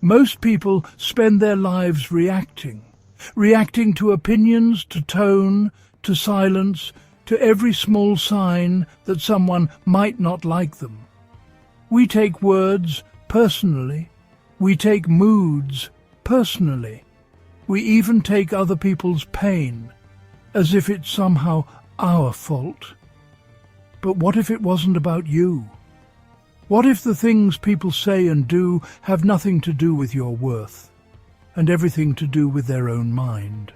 Most people spend their lives reacting to opinions, to tone, to silence, to every small sign that someone might not like them. We take words personally. We take moods personally. We even take other people's pain, as if it's somehow our fault. But what if it wasn't about you? What if the things people say and do have nothing to do with your worth, and everything to do with their own mind?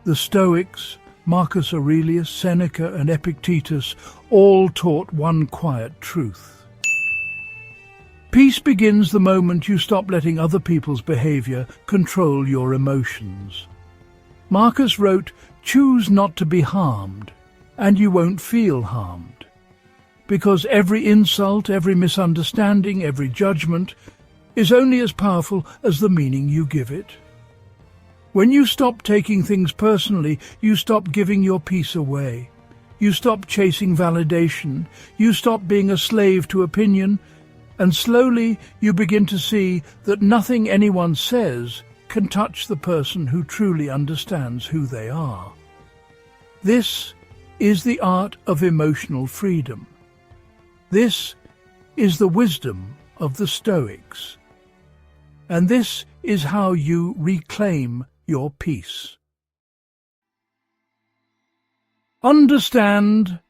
The Stoics, Marcus Aurelius, Seneca and Epictetus all taught one quiet truth. Peace begins the moment you stop letting other people's behavior control your emotions. Marcus wrote, "Choose not to be harmed, and you won't feel harmed." Because every insult, every misunderstanding, every judgment is only as powerful as the meaning you give it. When you stop taking things personally, you stop giving your peace away. You stop chasing validation. You stop being a slave to opinion. And slowly you begin to see that nothing anyone says can touch the person who truly understands who they are. This is the art of emotional freedom. This is the wisdom of the Stoics. And this is how you reclaim your peace. Understand,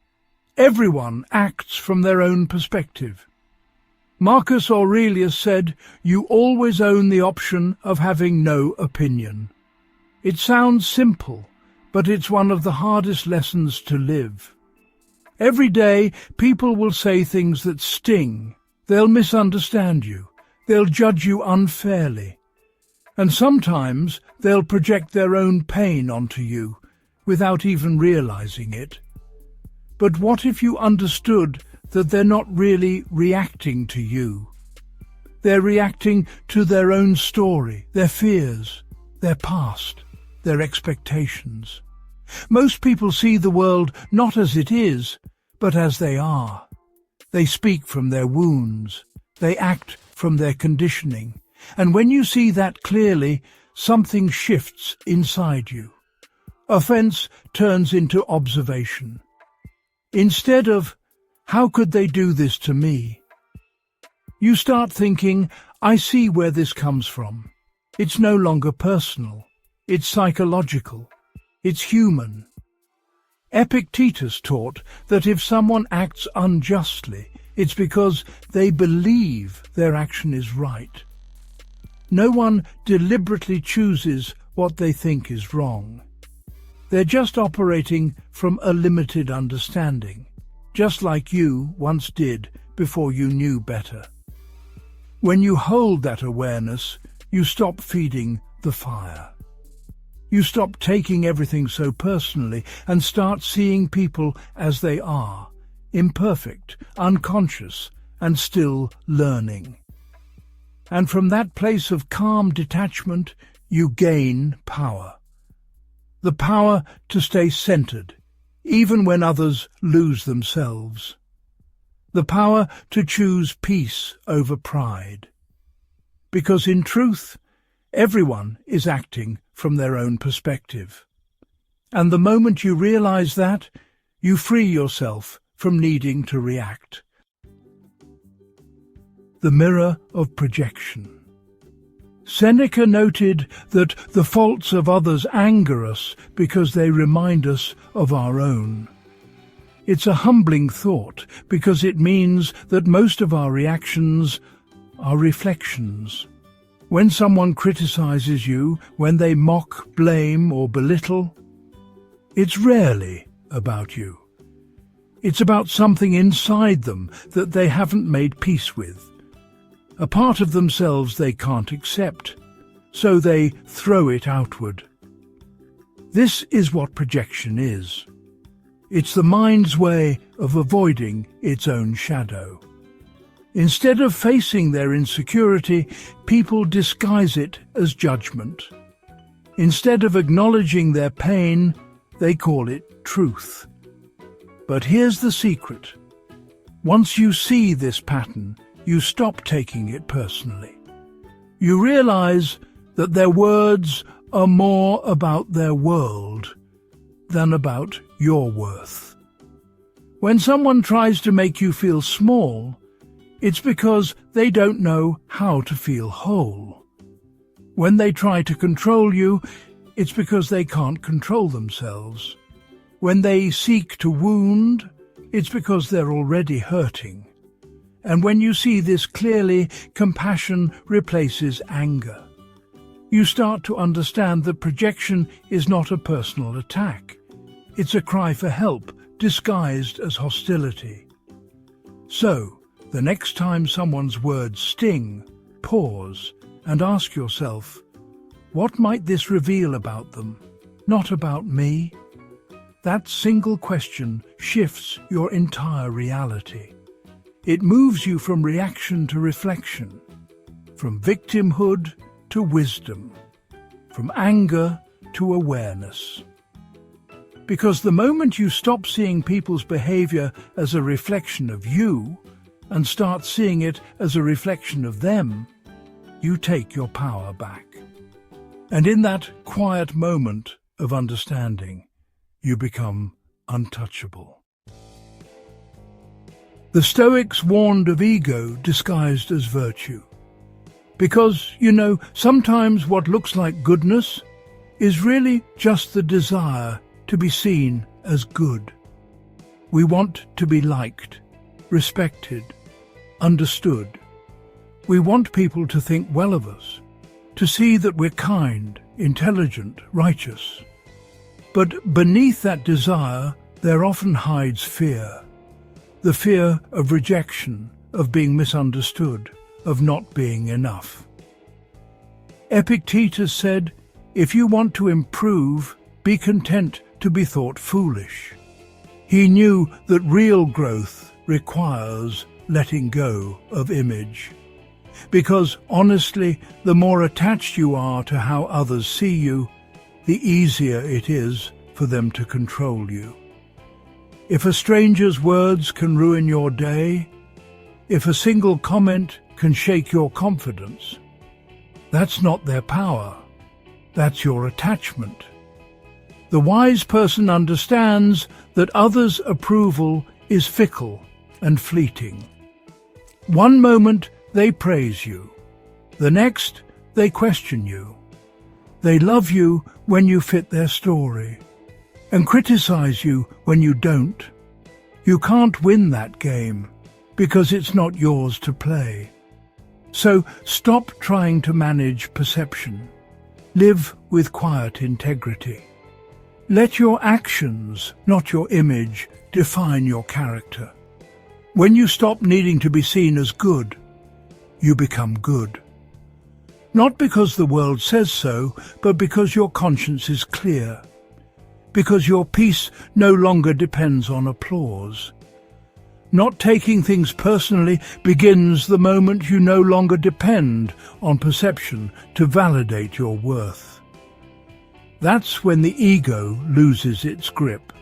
everyone acts from their own perspective. Marcus Aurelius said, "You always own the option of having no opinion." It sounds simple, but it's one of the hardest lessons to live. Every day, people will say things that sting. They'll misunderstand you. They'll judge you unfairly. And sometimes they'll project their own pain onto you without even realizing it. But what if you understood that they're not really reacting to you? They're reacting to their own story, their fears, their past, their expectations. Most people see the world not as it is, but as they are. They speak from their wounds. They act from their conditioning. And when you see that clearly, something shifts inside you. Offense turns into observation. Instead of, "How could they do this to me?" you start thinking, "I see where this comes from. It's no longer personal. It's psychological. It's human." Epictetus taught that if someone acts unjustly, it's because they believe their action is right. No one deliberately chooses what they think is wrong. They're just operating from a limited understanding, just like you once did before you knew better. When you hold that awareness, you stop feeding the fire. You stop taking everything so personally and start seeing people as they are, imperfect, unconscious, and still learning. And from that place of calm detachment, you gain power. The power to stay centered, even when others lose themselves. The power to choose peace over pride. Because in truth, everyone is acting from their own perspective. And the moment you realize that, you free yourself from needing to react. The mirror of projection. Seneca noted that the faults of others anger us because they remind us of our own. It's a humbling thought because it means that most of our reactions are reflections. When someone criticizes you, when they mock, blame, or belittle, it's rarely about you. It's about something inside them that they haven't made peace with. A part of themselves they can't accept, so they throw it outward. This is what projection is. It's the mind's way of avoiding its own shadow. Instead of facing their insecurity, people disguise it as judgment. Instead of acknowledging their pain, they call it truth. But here's the secret. Once you see this pattern, you stop taking it personally. You realize that their words are more about their world than about your worth. When someone tries to make you feel small, it's because they don't know how to feel whole. When they try to control you, it's because they can't control themselves. When they seek to wound, it's because they're already hurting. And when you see this clearly, compassion replaces anger. You start to understand that projection is not a personal attack. It's a cry for help, disguised as hostility. So, the next time someone's words sting, pause and ask yourself, what might this reveal about them, not about me? That single question shifts your entire reality. It moves you from reaction to reflection, from victimhood to wisdom, from anger to awareness. Because the moment you stop seeing people's behavior as a reflection of you and start seeing it as a reflection of them, you take your power back. And in that quiet moment of understanding, you become untouchable. The Stoics warned of ego disguised as virtue. Because, sometimes what looks like goodness is really just the desire to be seen as good. We want to be liked, respected, understood. We want people to think well of us, to see that we're kind, intelligent, righteous. But beneath that desire, there often hides fear. The fear of rejection, of being misunderstood, of not being enough. Epictetus said, if you want to improve, be content to be thought foolish. He knew that real growth requires letting go of image. Because honestly, the more attached you are to how others see you, the easier it is for them to control you. If a stranger's words can ruin your day, if a single comment can shake your confidence, that's not their power, that's your attachment. The wise person understands that others' approval is fickle and fleeting. One moment they praise you, the next they question you. They love you when you fit their story, and criticize you when you don't. You can't win that game, because it's not yours to play. So stop trying to manage perception. Live with quiet integrity. Let your actions, not your image, define your character. When you stop needing to be seen as good, you become good. Not because the world says so, but because your conscience is clear. Because your peace no longer depends on applause. Not taking things personally begins the moment you no longer depend on perception to validate your worth. That's when the ego loses its grip.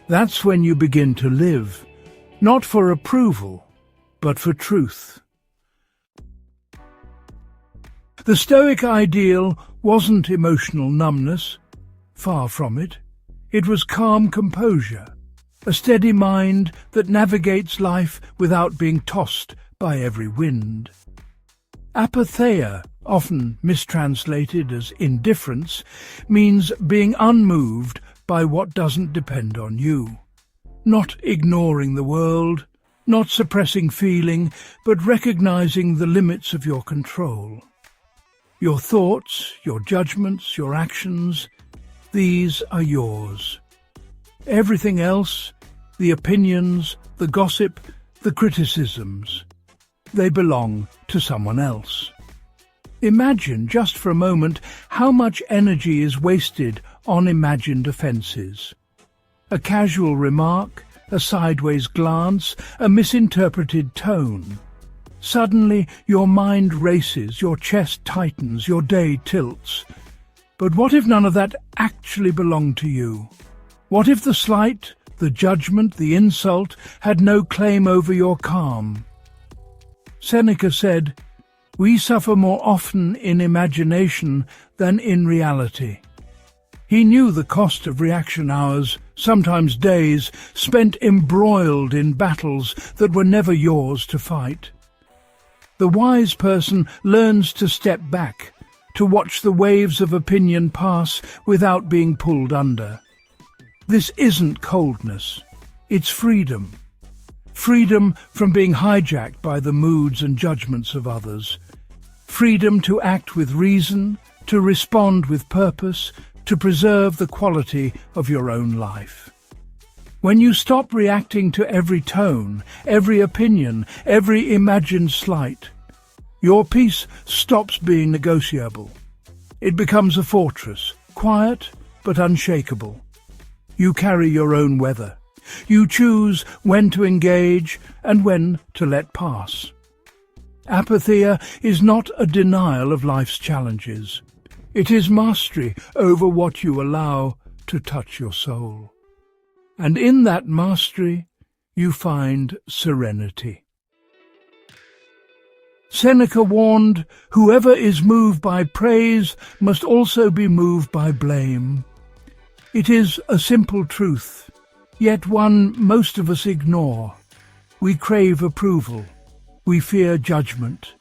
That's when you begin to live, not for approval, but for truth. The Stoic ideal wasn't emotional numbness, far from it. It was calm composure, a steady mind that navigates life without being tossed by every wind. Apatheia, often mistranslated as indifference, means being unmoved by what doesn't depend on you. Not ignoring the world, not suppressing feeling, but recognizing the limits of your control. Your thoughts, your judgments, your actions, these are yours. Everything else, the opinions, the gossip, the criticisms, they belong to someone else. Imagine, just for a moment, how much energy is wasted on imagined offences. A casual remark, a sideways glance, a misinterpreted tone. Suddenly your mind races, your chest tightens, your day tilts. But what if none of that actually belonged to you? What if the slight, the judgment, the insult had no claim over your calm? Seneca said, We suffer more often in imagination than in reality. He knew the cost of reaction hours, sometimes days, spent embroiled in battles that were never yours to fight. The wise person learns to step back, to watch the waves of opinion pass without being pulled under. This isn't coldness, it's freedom. Freedom from being hijacked by the moods and judgments of others. Freedom to act with reason, to respond with purpose, to preserve the quality of your own life. When you stop reacting to every tone, every opinion, every imagined slight, your peace stops being negotiable. It becomes a fortress, quiet but unshakable. You carry your own weather. You choose when to engage and when to let pass. Apatheia is not a denial of life's challenges. It is mastery over what you allow to touch your soul. And in that mastery, you find serenity. Seneca warned, "Whoever is moved by praise must also be moved by blame." It is a simple truth, yet one most of us ignore. We crave approval. We fear judgment.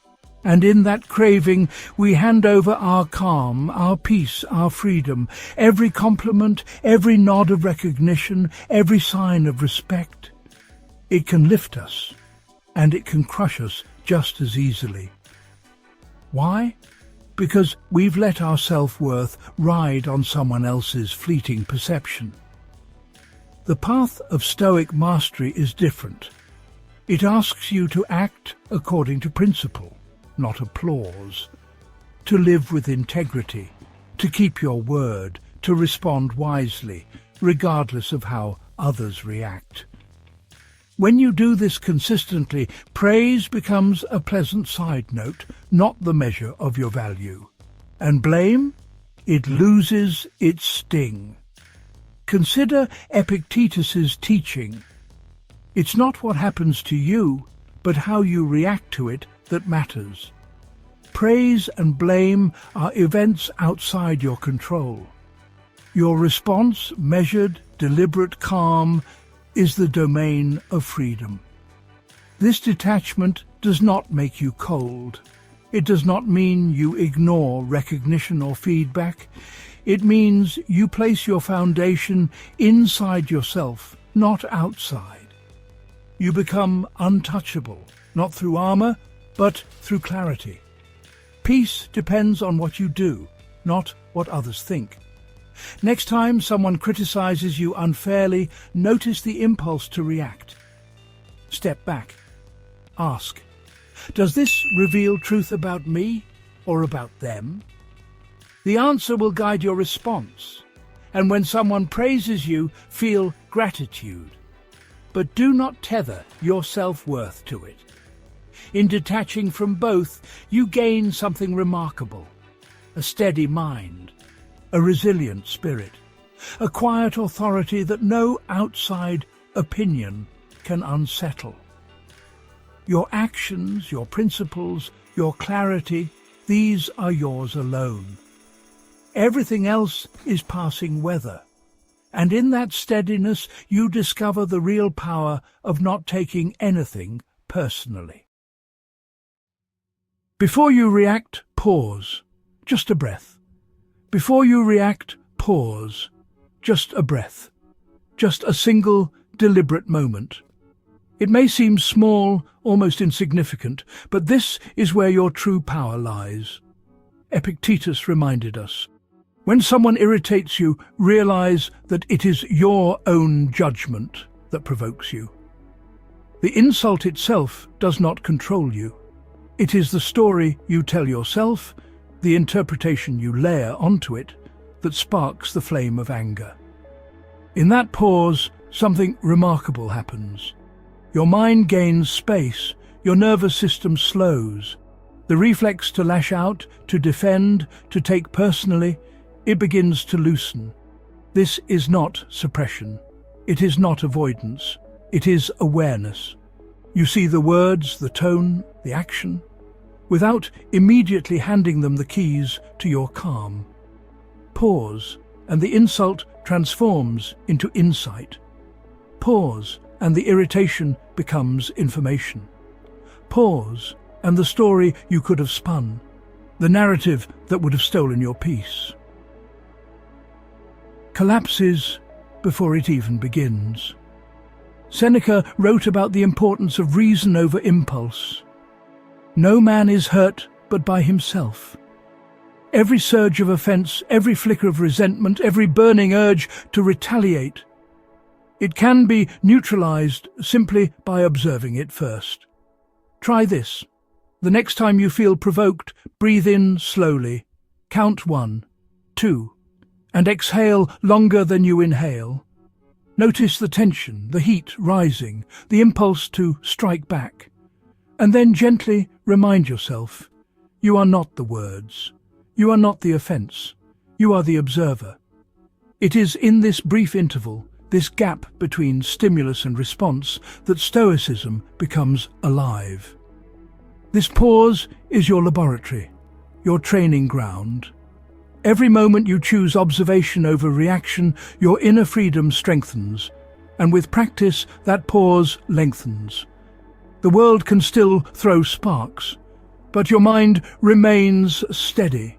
And in that craving, we hand over our calm, our peace, our freedom, every compliment, every nod of recognition, every sign of respect. It can lift us, and it can crush us just as easily. Why? Because we've let our self-worth ride on someone else's fleeting perception. The path of Stoic mastery is different. It asks you to act according to principle, not applause, to live with integrity, to keep your word, to respond wisely, regardless of how others react. When you do this consistently, praise becomes a pleasant side note, not the measure of your value. And blame? It loses its sting. Consider Epictetus's teaching. It's not what happens to you, but how you react to it that matters. Praise and blame are events outside your control. Your response, measured, deliberate, calm, is the domain of freedom. This detachment does not make you cold. It does not mean you ignore recognition or feedback. It means you place your foundation inside yourself, not outside. You become untouchable, not through armor, but through clarity. Peace depends on what you do, not what others think. Next time someone criticizes you unfairly, notice the impulse to react. Step back. Ask, does this reveal truth about me or about them? The answer will guide your response. And when someone praises you, feel gratitude. But do not tether your self-worth to it. In detaching from both, you gain something remarkable: a steady mind, a resilient spirit, a quiet authority that no outside opinion can unsettle. Your actions, your principles, your clarity, these are yours alone. Everything else is passing weather. And in that steadiness, you discover the real power of not taking anything personally. Before you react, pause. Just a breath. Before you react, pause. Just a breath. Just a single, deliberate moment. It may seem small, almost insignificant, but this is where your true power lies. Epictetus reminded us. When someone irritates you, realize that it is your own judgment that provokes you. The insult itself does not control you. It is the story you tell yourself, the interpretation you layer onto it, that sparks the flame of anger. In that pause, something remarkable happens. Your mind gains space, your nervous system slows. The reflex to lash out, to defend, to take personally, it begins to loosen. This is not suppression. It is not avoidance. It is awareness. You see the words, the tone, the action. without immediately handing them the keys to your calm. Pause, and the insult transforms into insight. Pause, and the irritation becomes information. Pause, and the story you could have spun, the narrative that would have stolen your peace, collapses before it even begins. Seneca wrote about the importance of reason over impulse. No man is hurt but by himself. Every surge of offence, every flicker of resentment, every burning urge to retaliate, it can be neutralized simply by observing it first. Try this. The next time you feel provoked, breathe in slowly, count 1, 2, and exhale longer than you inhale. Notice the tension, the heat rising, the impulse to strike back. And then gently remind yourself, you are not the words. You are not the offence. You are the observer. It is in this brief interval, this gap between stimulus and response, that Stoicism becomes alive. This pause is your laboratory, your training ground. Every moment you choose observation over reaction, your inner freedom strengthens, and with practice that pause lengthens. The world can still throw sparks, but your mind remains steady.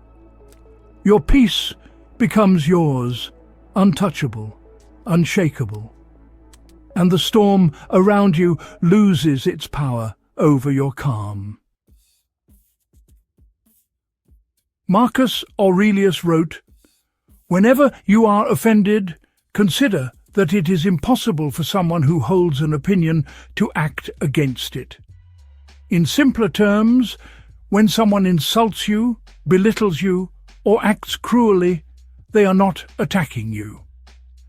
Your peace becomes yours, untouchable, unshakable, and the storm around you loses its power over your calm. Marcus Aurelius wrote, "Whenever you are offended, consider that it is impossible for someone who holds an opinion to act against it." In simpler terms, when someone insults you, belittles you, or acts cruelly, they are not attacking you.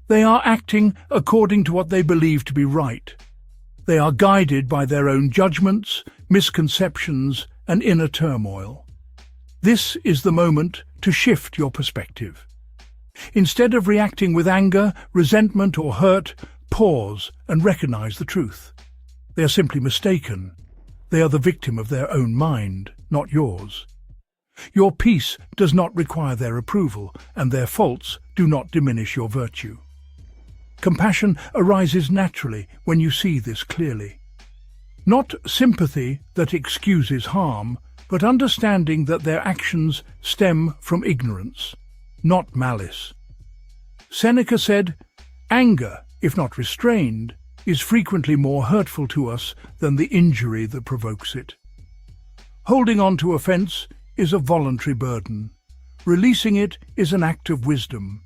They are acting according to what they believe to be right. They are guided by their own judgments, misconceptions, and inner turmoil. This is the moment to shift your perspective. Instead of reacting with anger, resentment, or hurt, pause and recognize the truth. They are simply mistaken. They are the victim of their own mind, not yours. Your peace does not require their approval, and their faults do not diminish your virtue. Compassion arises naturally when you see this clearly. Not sympathy that excuses harm, but understanding that their actions stem from ignorance, not malice. Seneca said, "Anger, if not restrained, is frequently more hurtful to us than the injury that provokes it." Holding on to offence is a voluntary burden. Releasing it is an act of wisdom.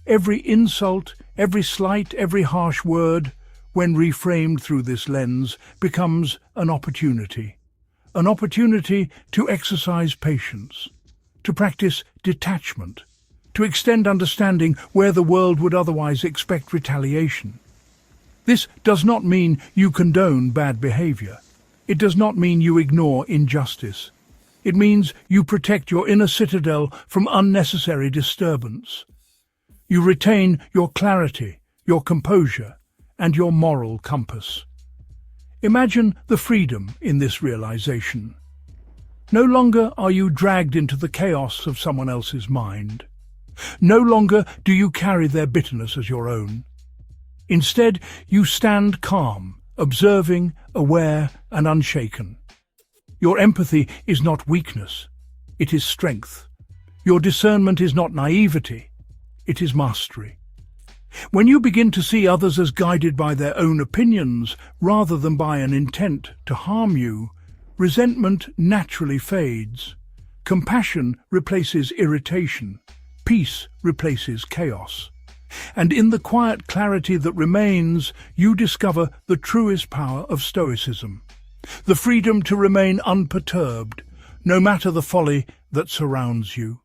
Every insult, every slight, every harsh word, when reframed through this lens, becomes an opportunity to exercise patience, to practice detachment, to extend understanding where the world would otherwise expect retaliation. This does not mean you condone bad behavior. It does not mean you ignore injustice. It means you protect your inner citadel from unnecessary disturbance. You retain your clarity, your composure, and your moral compass. Imagine the freedom in this realization. No longer are you dragged into the chaos of someone else's mind. No longer do you carry their bitterness as your own. Instead, you stand calm, observing, aware, and unshaken. Your empathy is not weakness, it is strength. Your discernment is not naivety, it is mastery. When you begin to see others as guided by their own opinions rather than by an intent to harm you, resentment naturally fades. Compassion replaces irritation. Peace replaces chaos. And in the quiet clarity that remains, you discover the truest power of Stoicism. The freedom to remain unperturbed, no matter the folly that surrounds you.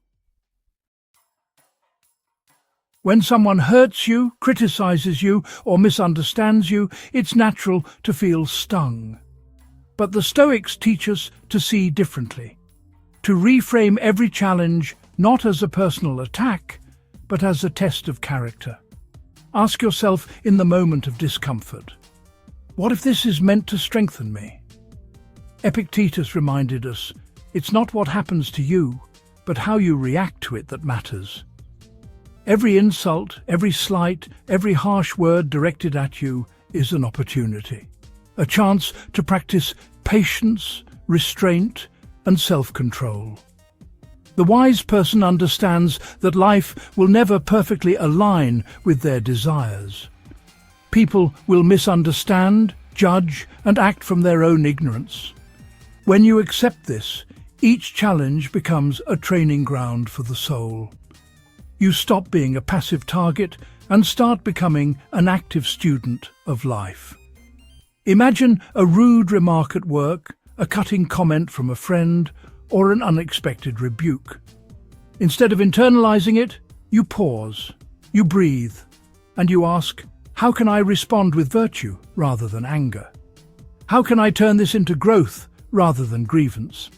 When someone hurts you, criticizes you, or misunderstands you, it's natural to feel stung. But the Stoics teach us to see differently, to reframe every challenge not as a personal attack, but as a test of character. Ask yourself in the moment of discomfort, what if this is meant to strengthen me? Epictetus reminded us, It's not what happens to you, but how you react to it that matters. Every insult, every slight, every harsh word directed at you is an opportunity, a chance to practice patience, restraint, and self-control. The wise person understands that life will never perfectly align with their desires. People will misunderstand, judge, and act from their own ignorance. When you accept this, each challenge becomes a training ground for the soul. You stop being a passive target and start becoming an active student of life. Imagine a rude remark at work, a cutting comment from a friend, or an unexpected rebuke. Instead of internalizing it, you pause, you breathe, and you ask, how can I respond with virtue rather than anger? How can I turn this into growth rather than grievance?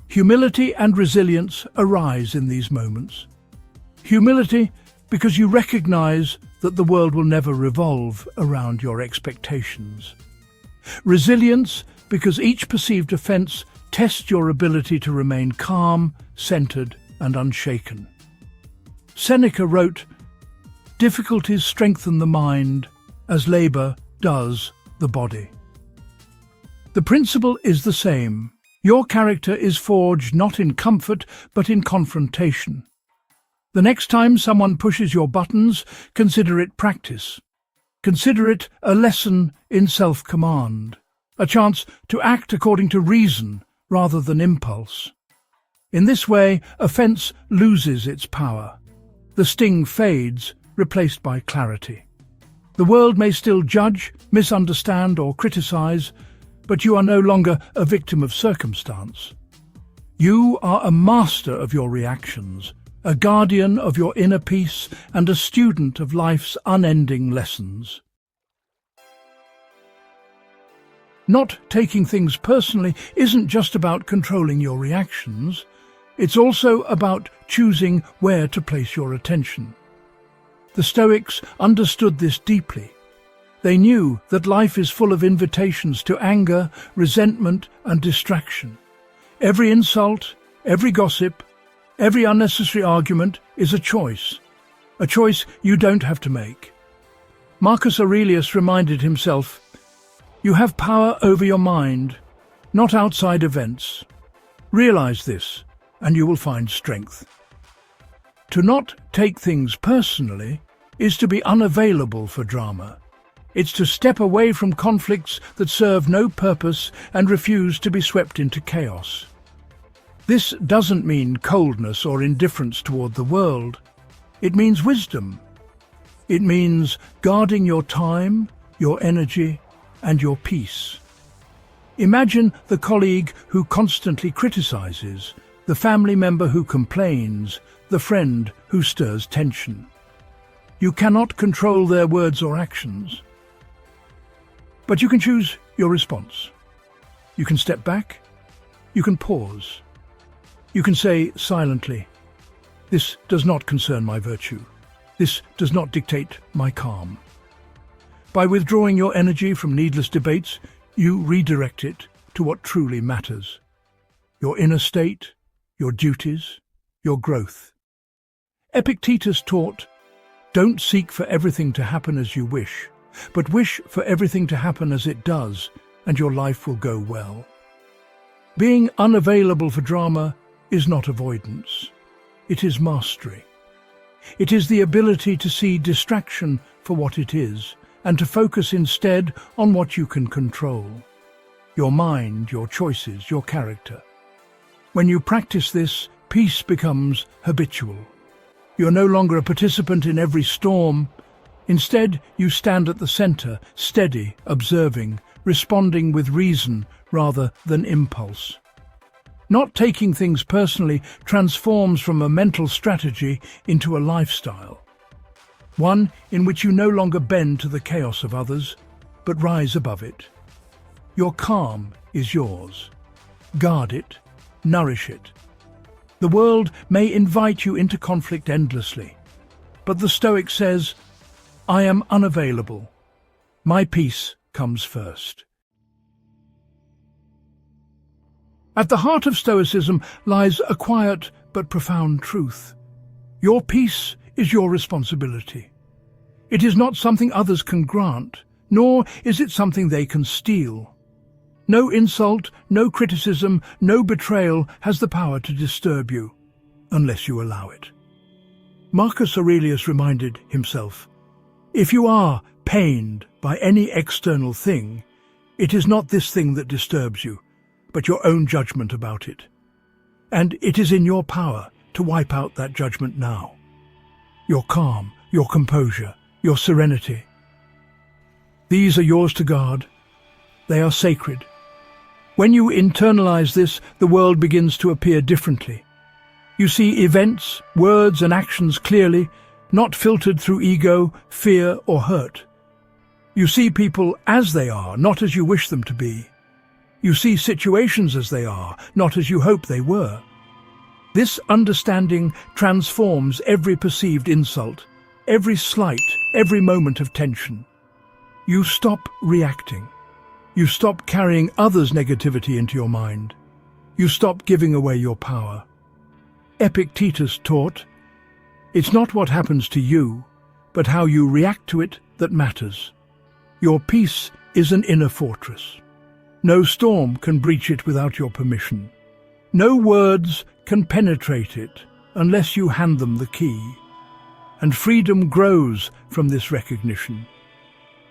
Humility and resilience arise in these moments. Humility because you recognize that the world will never revolve around your expectations. Resilience because each perceived offense tests your ability to remain calm, centered, and unshaken. Seneca wrote, "Difficulties strengthen the mind as labor does the body." The principle is the same. Your character is forged not in comfort, but in confrontation. The next time someone pushes your buttons, consider it practice. Consider it a lesson in self-command, a chance to act according to reason rather than impulse. In this way, offense loses its power. The sting fades, replaced by clarity. The world may still judge, misunderstand, or criticize, but you are no longer a victim of circumstance. You are a master of your reactions, a guardian of your inner peace, and a student of life's unending lessons. Not taking things personally isn't just about controlling your reactions. It's also about choosing where to place your attention. The Stoics understood this deeply. They knew that life is full of invitations to anger, resentment, and distraction. Every insult, every gossip, every unnecessary argument is a choice you don't have to make. Marcus Aurelius reminded himself, "You have power over your mind, not outside events. Realize this, and you will find strength." To not take things personally is to be unavailable for drama. It's to step away from conflicts that serve no purpose and refuse to be swept into chaos. This doesn't mean coldness or indifference toward the world. It means wisdom. It means guarding your time, your energy, and your peace. Imagine the colleague who constantly criticizes, the family member who complains, the friend who stirs tension. You cannot control their words or actions, but you can choose your response. You can step back, you can pause. You can say silently, "This does not concern my virtue. This does not dictate my calm." By withdrawing your energy from needless debates, you redirect it to what truly matters: your inner state, your duties, your growth. Epictetus taught, "Don't seek for everything to happen as you wish, but wish for everything to happen as it does, and your life will go well." Being unavailable for drama is not avoidance. It is mastery. It is the ability to see distraction for what it is, and to focus instead on what you can control: your mind, your choices, your character. When you practice this, peace becomes habitual. You're no longer a participant in every storm. Instead, you stand at the center, steady, observing, responding with reason rather than impulse. Not taking things personally transforms from a mental strategy into a lifestyle, one in which you no longer bend to the chaos of others, but rise above it. Your calm is yours. Guard it, nourish it. The world may invite you into conflict endlessly, but the Stoic says, "I am unavailable. My peace comes first." At the heart of Stoicism lies a quiet but profound truth. Your peace is your responsibility. It is not something others can grant, nor is it something they can steal. No insult, no criticism, no betrayal has the power to disturb you, unless you allow it. Marcus Aurelius reminded himself, "If you are pained by any external thing, it is not this thing that disturbs you, but your own judgment about it. And it is in your power to wipe out that judgment now. Your calm, your composure, your serenity. These are yours to guard. They are sacred. When you internalize this, the world begins to appear differently. You see events, words and actions clearly, not filtered through ego, fear or hurt. You see people as they are, not as you wish them to be. You see situations as they are, not as you hope they were. This understanding transforms every perceived insult, every slight, every moment of tension. You stop reacting. You stop carrying others' negativity into your mind. You stop giving away your power. Epictetus taught, "It's not what happens to you, but how you react to it that matters." Your peace is an inner fortress. No storm can breach it without your permission. No words can penetrate it unless you hand them the key. And freedom grows from this recognition.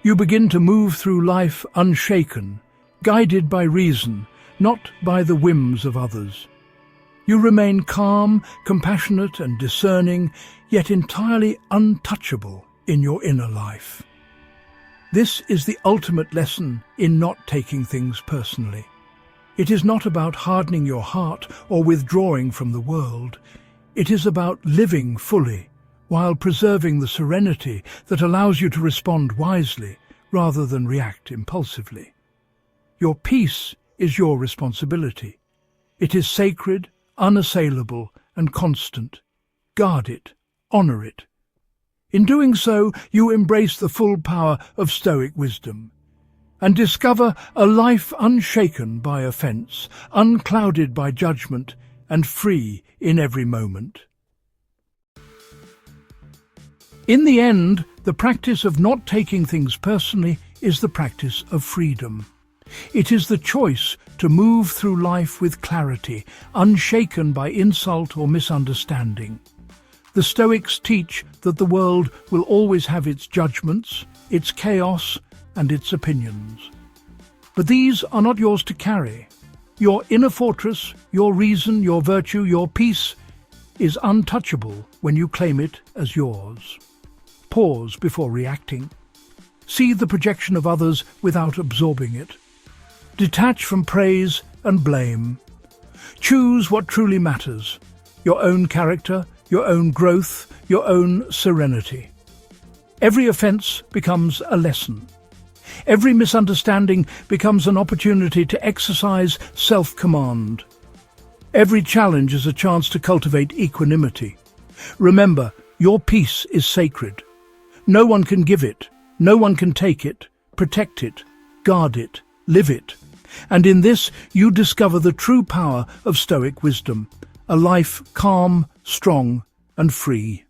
You begin to move through life unshaken, guided by reason, not by the whims of others. You remain calm, compassionate and discerning, yet entirely untouchable in your inner life. This is the ultimate lesson in not taking things personally. It is not about hardening your heart or withdrawing from the world. It is about living fully, while preserving the serenity that allows you to respond wisely rather than react impulsively. Your peace is your responsibility. It is sacred, unassailable, and constant. Guard it, honor it. In doing so, you embrace the full power of Stoic wisdom and discover a life unshaken by offense, unclouded by judgment, and free in every moment. In the end, the practice of not taking things personally is the practice of freedom. It is the choice to move through life with clarity, unshaken by insult or misunderstanding. The Stoics teach that the world will always have its judgments, its chaos, and its opinions. But these are not yours to carry. Your inner fortress, your reason, your virtue, your peace is untouchable when you claim it as yours. Pause before reacting. See the projection of others without absorbing it. Detach from praise and blame. Choose what truly matters: your own character, your own growth, your own serenity. Every offense becomes a lesson. Every misunderstanding becomes an opportunity to exercise self-command. Every challenge is a chance to cultivate equanimity. Remember, your peace is sacred. No one can give it, no one can take it. Protect it, guard it, live it. And in this you discover the true power of Stoic wisdom, a life calm, strong, and free.